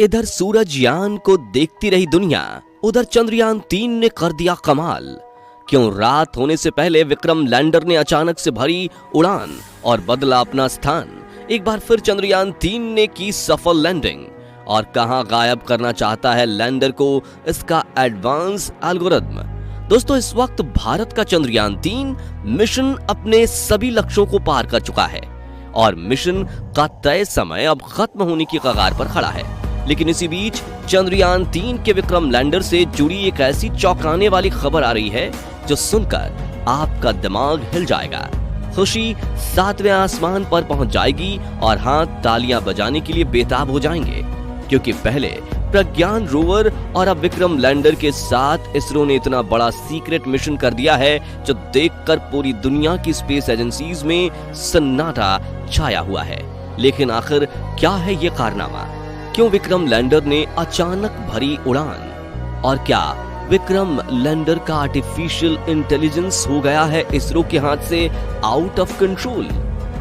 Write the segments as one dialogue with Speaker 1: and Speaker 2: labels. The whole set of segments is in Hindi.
Speaker 1: इधर सूरजयान को देखती रही दुनिया, उधर चंद्रयान 3 ने कर दिया कमाल। क्यों रात होने से पहले विक्रम लैंडर ने अचानक से भरी उड़ान और बदला अपना स्थान। एक बार फिर चंद्रयान 3 ने की सफल लैंडिंग और कहां गायब करना चाहता है लैंडर को इसका एडवांस एल्गोरिथम। दोस्तों, इस वक्त भारत का चंद्रयान 3 मिशन अपने सभी लक्ष्यों को पार कर चुका है और मिशन का तय समय अब खत्म होने की कगार पर खड़ा है। लेकिन इसी बीच चंद्रयान 3 के विक्रम लैंडर से जुड़ी एक ऐसी चौंकाने वाली खबर आ रही है जो सुनकर आपका दिमाग हिल जाएगा। खुशी 7वें आसमान पर पहुंच जाएगी और हाथ तालियां बजाने के लिए बेताब हो जाएंगे, क्योंकि पहले प्रज्ञान रोवर और अब विक्रम लैंडर के साथ इसरो ने इतना बड़ा सीक्रेट मिशन कर दिया है जो देखकर पूरी दुनिया की स्पेस एजेंसीज में सन्नाटा छाया हुआ है। लेकिन आखिर क्या है ये कारनामा? क्यों विक्रम लैंडर ने अचानक भरी उड़ान? और क्या विक्रम लैंडर का आर्टिफिशियल इंटेलिजेंस हो गया है इसरो के हाथ से आउट ऑफ कंट्रोल?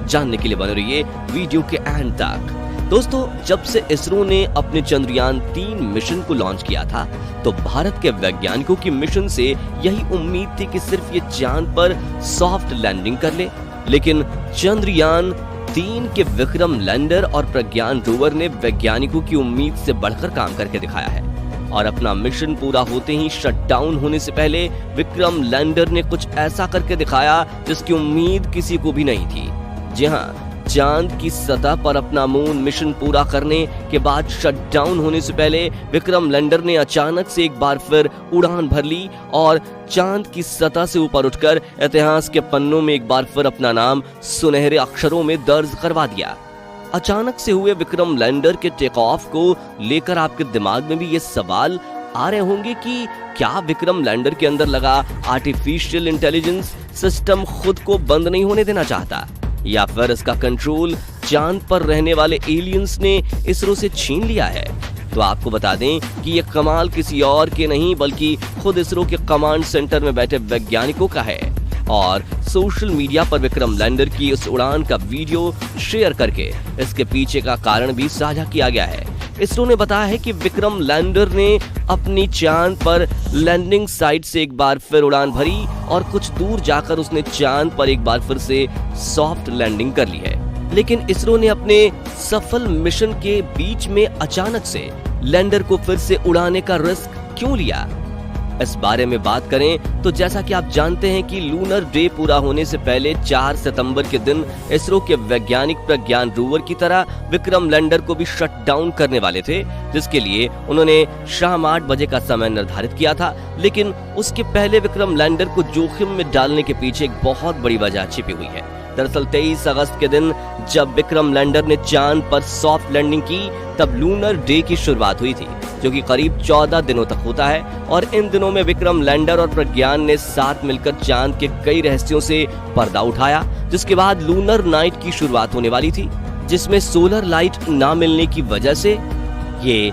Speaker 1: जानने के लिए बने रहिए वीडियो के एंड तक। दोस्तों, जब से इसरो ने अपने चंद्रयान 3 मिशन को लॉन्च किया था तो भारत के वैज्ञानिकों की मिशन से यही उम्मीद थी कि सिर्फ ये चांद पर सॉफ्ट लैंडिंग कर ले। लेकिन चंद्रयान 3 के विक्रम लैंडर और प्रज्ञान रोवर ने वैज्ञानिकों की उम्मीद से बढ़कर काम करके दिखाया है और अपना मिशन पूरा होते ही शटडाउन होने से पहले विक्रम लैंडर ने कुछ ऐसा करके दिखाया जिसकी उम्मीद किसी को भी नहीं थी। जी हाँ, चांद की सतह पर अपना मून मिशन पूरा करने के बाद शटडाउन होने से पहले विक्रम लैंडर ने अचानक से एक बार फिर उड़ान भर ली और चांद की सतह से ऊपर उठकर इतिहास के पन्नों में एक बार फिर अपना नाम सुनहरे अक्षरों में दर्ज करवा दिया। अचानक से हुए विक्रम लैंडर के टेक ऑफ को लेकर आपके दिमाग में भी ये सवाल आ रहे होंगे कि क्या विक्रम लैंडर के अंदर लगा आर्टिफिशियल इंटेलिजेंस सिस्टम खुद को बंद नहीं होने देना चाहता, या फिर इसका कंट्रोल चांद पर रहने वाले एलियंस ने इसरो से छीन लिया है? तो आपको बता दें कि यह कमाल किसी और के नहीं बल्कि खुद इसरो के कमांड सेंटर में बैठे वैज्ञानिकों का है। और सोशल मीडिया पर विक्रम लैंडर की इस उड़ान का वीडियो शेयर करके इसके पीछे का कारण भी साझा किया गया है। इसरो ने बताया है कि विक्रम लैंडर ने अपनी चांद पर लैंडिंग साइट से एक बार फिर उड़ान भरी और कुछ दूर जाकर उसने चांद पर एक बार फिर से सॉफ्ट लैंडिंग कर ली है। लेकिन इसरो ने अपने सफल मिशन के बीच में अचानक से लैंडर को फिर से उड़ाने का रिस्क क्यों लिया? इस बारे में बात करें तो जैसा कि आप जानते हैं कि लूनर डे पूरा होने से पहले 4 सितंबर के दिन इसरो के वैज्ञानिक प्रज्ञान रोवर की तरह विक्रम लैंडर को भी शट डाउन करने वाले थे, जिसके लिए उन्होंने शाम 8 बजे का समय निर्धारित किया था। लेकिन उसके पहले विक्रम लैंडर को जोखिम में डालने के पीछे एक बहुत बड़ी वजह छिपी हुई है। दरअसल 23 अगस्त के दिन जब विक्रम लैंडर ने चांद पर सॉफ्ट लैंडिंग की तब लूनर डे की शुरुआत हुई थी, जो कि करीब 14 दिनों तक होता है। और इन दिनों में विक्रम लैंडर और प्रज्ञान ने साथ मिलकर चांद के कई रहस्यों से पर्दा उठाया, जिसके बाद लूनर नाइट की शुरुआत होने वाली थी, जिसमें सोलर लाइट ना मिलने की वजह से ये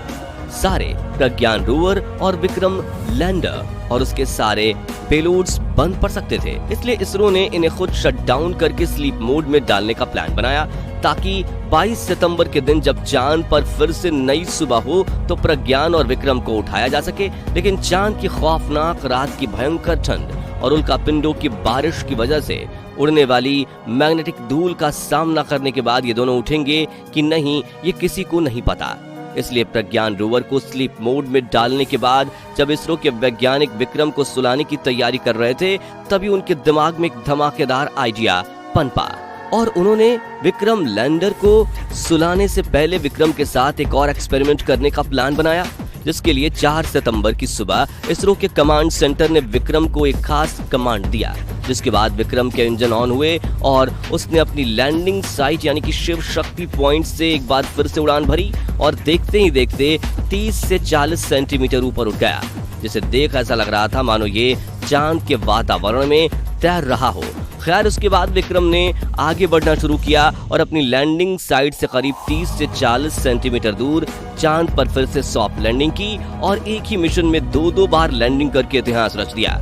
Speaker 1: सारे प्रज्ञान रोवर और विक्रम लैंडर और उसके सारे पेलोड्स बंद पड़ सकते थे। इसलिए इसरो ने इन्हें खुद शट डाउन करके स्लीप मोड में डालने का प्लान बनाया, ताकि 22 सितंबर के दिन जब चांद पर फिर से नई सुबह हो तो प्रज्ञान और विक्रम को उठाया जा सके। लेकिन चांद की खौफनाक रात की भयंकर ठंड और उल्कापिंडों की बारिश की वजह से उड़ने वाली मैग्नेटिक धूल का सामना करने के बाद ये दोनों उठेंगे कि नहीं, ये किसी को नहीं पता। इसलिए प्रज्ञान रोवर को स्लीप मोड में डालने के बाद जब इसरो के वैज्ञानिक विक्रम को सुलाने की तैयारी कर रहे थे, तभी उनके दिमाग में एक धमाकेदार आइडिया पनपा और उन्होंने विक्रम लैंडर को सुलाने से पहले विक्रम के साथ एक और एक्सपेरिमेंट करने का प्लान बनाया, जिसके लिए 4 सितंबर की सुबह इसरो के कमांड सेंटर ने विक्रम को एक खास कमांड दिया, जिसके बाद विक्रम के इंजन ऑन हुए और उसने अपनी लैंडिंग साइट यानी कि शिव शक्ति पॉइंट से एक बार फिर से उड़ान भरी और देखते ही देखते 30 से 40 सेंटीमीटर ऊपर उठ गया, जिसे देख ऐसा लग रहा था मानो ये चांद के वातावरण में तैर रहा हो। खैर, उसके बाद विक्रम ने आगे बढ़ना शुरू किया और अपनी लैंडिंग साइट से करीब 30 से 40 सेंटीमीटर दूर चांद पर फिर से सॉफ्ट लैंडिंग की और एक ही मिशन में 2-2 बार लैंडिंग करके इतिहास रच दिया।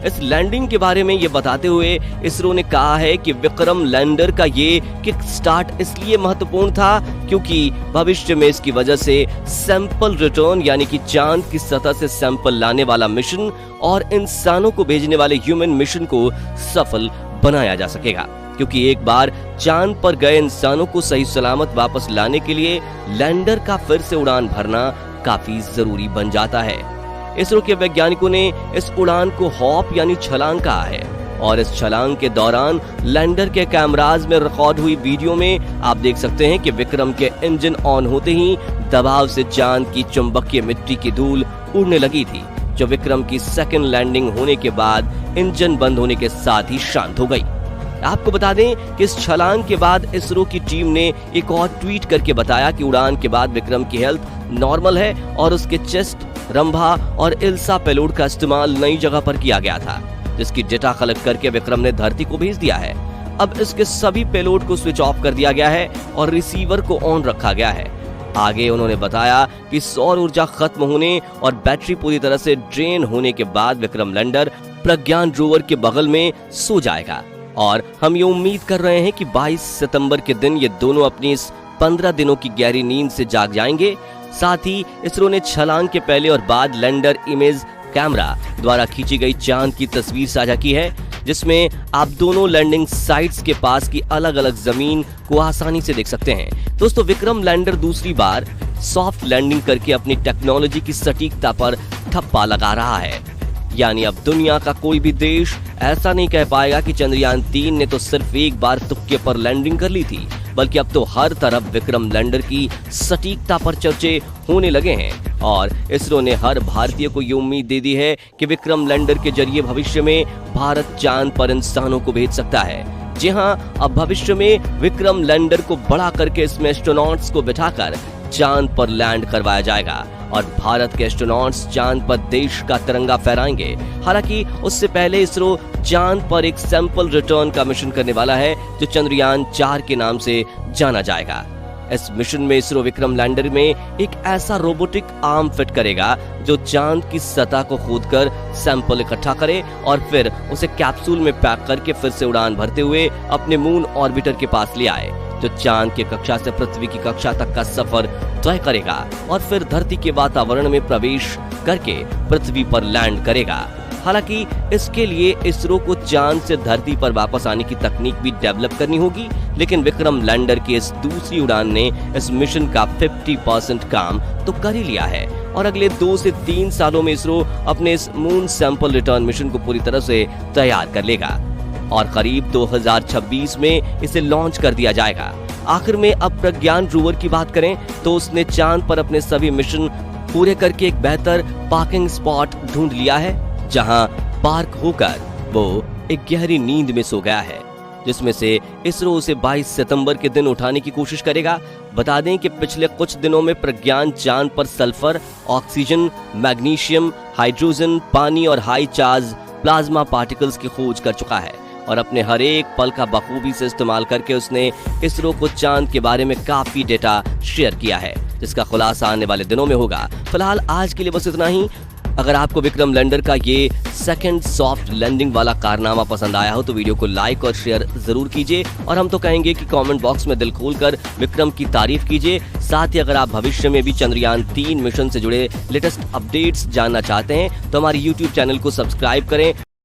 Speaker 1: इस लैंडिंग के बारे में ये बताते हुए इसरो ने कहा है कि विक्रम लैंडर का ये किक स्टार्ट इसलिए महत्वपूर्ण था क्योंकि भविष्य में इसकी वजह से सैंपल रिटर्न यानी कि चांद की सतह से सैंपल लाने वाला मिशन और इंसानों को भेजने वाले ह्यूमन मिशन को सफल बनाया जा सकेगा, क्योंकि एक बार चांद पर गए इंसानों को सही सलामत वापस लाने के लिए लैंडर का फिर से उड़ान भरना काफी जरूरी बन जाता है। इसरो के वैज्ञानिकों ने इस उड़ान को हॉप यानी छलांग कहा है और इस छलांग के दौरान लैंडर के कैमराज में रिकॉर्ड हुई वीडियो में आप देख सकते हैं कि विक्रम के इंजन ऑन होते ही दबाव से चांद की चुंबकीय मिट्टी की धूल उड़ने लगी थी, जो विक्रम की सेकंड लैंडिंग होने के बाद इंजन बंद होने के साथ ही शांत हो गई। आपको बता दें कि इस छलांग के बाद इसरो की टीम ने एक और ट्वीट करके बताया कि उड़ान के बाद विक्रम की हेल्थ नॉर्मल है और उसके चेस्ट, रंभा और इल्सा पेलोड का इस्तेमाल नई जगह पर किया गया था, जिसकी डेटा कलेक्ट करके विक्रम ने धरती को भेज दिया है। अब इसके सभी पेलोड को स्विच ऑफ कर दिया गया है और रिसीवर को ऑन रखा गया है। आगे उन्होंने बताया कि सौर ऊर्जा खत्म होने और बैटरी पूरी तरह से ड्रेन होने के बाद विक्रम लैंडर प्रज्ञान रोवर के बगल में सो जाएगा और हम ये उम्मीद कर रहे हैं कि 22 सितंबर के दिन ये दोनों अपनी इस 15 दिनों की गहरी नींद से जाग जाएंगे। साथ ही इसरो ने छलांग के पहले और बाद लैंडर इमेज कैमरा द्वारा खींची गई चांद की तस्वीर साझा की है, जिसमें आप दोनों लैंडिंग साइट्स के पास की अलग अलग जमीन को आसानी से देख सकते हैं। दोस्तों, विक्रम लैंडर दूसरी बार सॉफ्ट लैंडिंग करके अपनी टेक्नोलॉजी की सटीकता पर ठप्पा लगा रहा है, यानी अब दुनिया का कोई भी देश ऐसा नहीं कह पाएगा कि चंद्रयान 3 ने तो सिर्फ एक बार तुक्के पर लैंडिंग कर ली थी, बल्कि अब तो हर तरफ विक्रम लैंडर की सटीकता पर चर्चे होने लगे हैं और इसरो ने हर भारतीय को ये उम्मीद दे दी है कि विक्रम लैंडर के जरिए भविष्य में भारत चांद पर इंसानों को भेज सकता है। जी हां, अब भविष्य में विक्रम लैंडर को बड़ा करके इसमें एस्ट्रोनॉट्स को बिठाकर चांद पर लैंड करवाया जाएगा और भारत के एस्ट्रोनॉट्स चांद पर देश का तिरंगा फहराएंगे। हालांकि उससे पहले इसरो चांद पर एक सैंपल रिटर्न का मिशन करने वाला है, जो चंद्रयान 4 के नाम से जाना जाएगा। इस मिशन में इसरो विक्रम लैंडर में एक ऐसा रोबोटिक आर्म फिट करेगा जो चांद की सतह को खोदकर सैंपल इकट्ठा करे और फिर उसे कैप्सूल में पैक करके फिर से उड़ान भरते हुए अपने मून ऑर्बिटर के पास ले आए, जो चांद की कक्षा से पृथ्वी की कक्षा तक का सफर तय करेगा और फिर धरती के वातावरण में प्रवेश करके पृथ्वी पर लैंड करेगा। हालांकि इसके लिए इसरो को चांद से धरती पर वापस आने की तकनीक भी डेवलप करनी होगी, लेकिन विक्रम लैंडर की इस दूसरी उड़ान ने इस मिशन का 50% काम तो कर ही लिया है और अगले 2 से 3 सालों में इसरो अपने इस मून सैंपल रिटर्न मिशन को पूरी तरह से तैयार कर लेगा और करीब 2026 में इसे लॉन्च कर दिया जाएगा। आखिर में अब प्रज्ञान रोवर की बात करें तो उसने चांद पर अपने सभी मिशन पूरे करके एक बेहतर पार्किंग स्पॉट ढूंढ लिया है, जहां पार्क होकर वो एक गहरी नींद में सो गया है, जिसमें से इसरो उसे 22 सितंबर के दिन उठाने की कोशिश करेगा। बता दें कि पिछले कुछ दिनों में प्रज्ञान चांद पर सल्फर, ऑक्सीजन, मैग्नीशियम, हाइड्रोजन, पानी और हाई चार्ज प्लाज्मा पार्टिकल्स की खोज कर चुका है और अपने हर एक पल का बखूबी से इस्तेमाल करके उसने इसरो को चांद के बारे में काफी डेटा शेयर किया है, जिसका खुलासा आने वाले दिनों में होगा। फिलहाल आज के लिए बस इतना ही। अगर आपको विक्रम लैंडर का ये सेकंड सॉफ्ट लैंडिंग वाला कारनामा पसंद आया हो तो वीडियो को लाइक और शेयर जरूर कीजिए और हम तो कहेंगे कि कमेंट बॉक्स में दिल खोलकर विक्रम की तारीफ कीजिए। साथ ही अगर आप भविष्य में भी चंद्रयान 3 मिशन से जुड़े लेटेस्ट अपडेट्स जानना चाहते हैं तो हमारे YouTube चैनल को सब्सक्राइब करें।